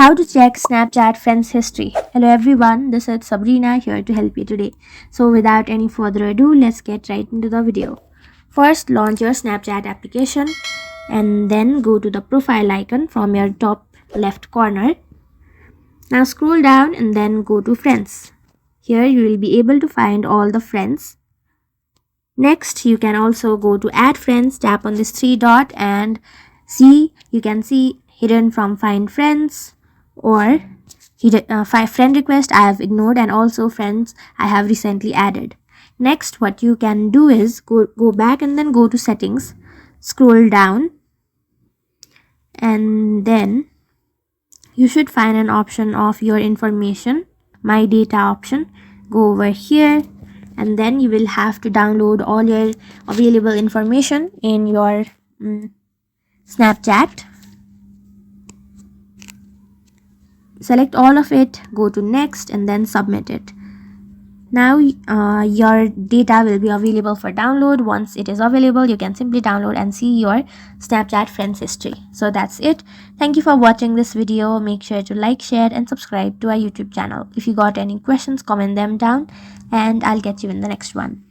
How to check Snapchat friends history. Hello everyone, this is Sabrina here to help you today. So without any further ado, let's get right into the video. First, launch your Snapchat application and then go to the profile icon from your top left corner. Now scroll down and then go to friends. Here you will be able to find all the friends. Next, you can also go to add friends, tap on this three dot and you can see hidden from find friends or friend request I have ignored and also friends I have recently added. Next, what you can do is go back and then go to settings, scroll down and then you should find an option of your information, my data option. Go over here and then you will have to download all your available information in your Snapchat. Select all of it, go to next and then submit it. Now your data will be available for download. Once it is available, you can simply download and see your Snapchat friends history. So that's it. Thank you for watching this video. Make sure to like, share and subscribe to our YouTube channel. If you got any questions, comment them down and I'll get you in the next one.